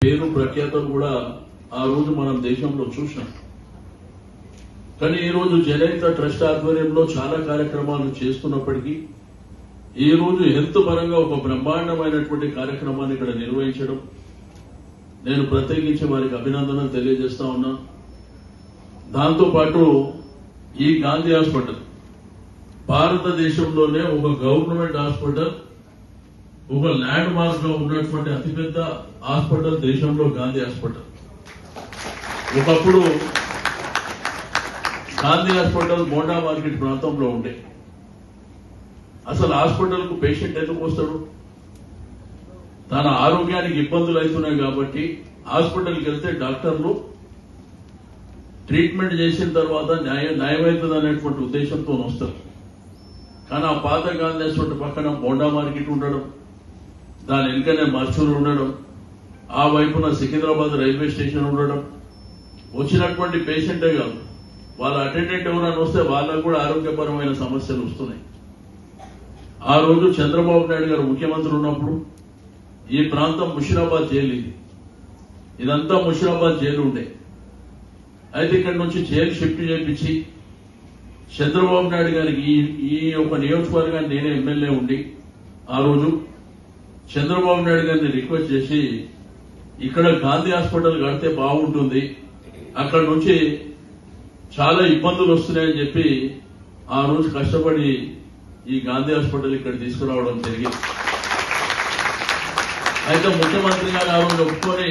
పేరు ప్రఖ్యాతలు కూడా ఆ రోజు మనం దేశంలో చూసినాం. కానీ ఈ రోజు జనహిత ట్రస్ట్ ఆధ్వర్యంలో చాలా కార్యక్రమాలు చేస్తున్నప్పటికీ ఈ రోజు హెల్త్ పరంగా ఒక బ్రహ్మాండమైనటువంటి కార్యక్రమాన్ని ఇక్కడ నిర్వహించడం నేను ప్రత్యేకించి వారికి అభినందనలు తెలియజేస్తా ఉన్నా. దాంతోపాటు ఈ గాంధీ హాస్పిటల్ భారతదేశంలోనే ఒక గవర్నమెంట్ హాస్పిటల్, ఒక ల్యాండ్ మార్క్ గా ఉన్నటువంటి అతిపెద్ద హాస్పిటల్ దేశంలో గాంధీ హాస్పిటల్. ఒకప్పుడు గాంధీ హాస్పిటల్ మోండా మార్కెట్ ప్రాంతంలో ఉండే. అసలు హాస్పిటల్ కు పేషెంట్ ఎందుకు వస్తాడు? తన ఆరోగ్యానికి ఇబ్బందులు అవుతున్నాయి కాబట్టి హాస్పిటల్కి వెళ్తే డాక్టర్లు ట్రీట్మెంట్ చేసిన తర్వాత న్యాయమవుతుంది అనేటువంటి ఉద్దేశంతో వస్తారు. కానీ ఆ పాత గాంధీ హాస్పిటల్ పక్కన మోండా మార్కెట్ ఉండడం, దాని వెనుకనే మర్చూరు ఉండడం, ఆ వైపున సికింద్రాబాద్ రైల్వే స్టేషన్ ఉండడం, వచ్చినటువంటి పేషెంటే కాదు వాళ్ళ అటెండెంట్ ఎవరైనా వస్తే వాళ్ళకు కూడా ఆరోగ్యపరమైన సమస్యలు వస్తున్నాయి. ఆ రోజు చంద్రబాబు నాయుడు గారు ముఖ్యమంత్రి ఉన్నప్పుడు ఈ ప్రాంతం ముషిరాబాద్ జైలు, ఇదంతా ముషిరాబాద్ జైలు ఉండే. అయితే ఇక్కడి నుంచి జైలు షిఫ్ట్ చేయించి చంద్రబాబు నాయుడు గారికి ఈ యొక్క నియోజకవర్గాన్ని నేనే ఎమ్మెల్యే ఉండి ఆ రోజు చంద్రబాబు నాయుడు గారిని రిక్వెస్ట్ చేసి ఇక్కడ గాంధీ హాస్పిటల్ కడితే బాగుంటుంది, అక్కడ నుంచి చాలా ఇబ్బందులు వస్తున్నాయని చెప్పి ఆ రోజు కష్టపడి ఈ గాంధీ హాస్పిటల్ ఇక్కడ తీసుకురావడం జరిగింది. అయితే ముఖ్యమంత్రి గారు ఆ రోజు ఒప్పుకొని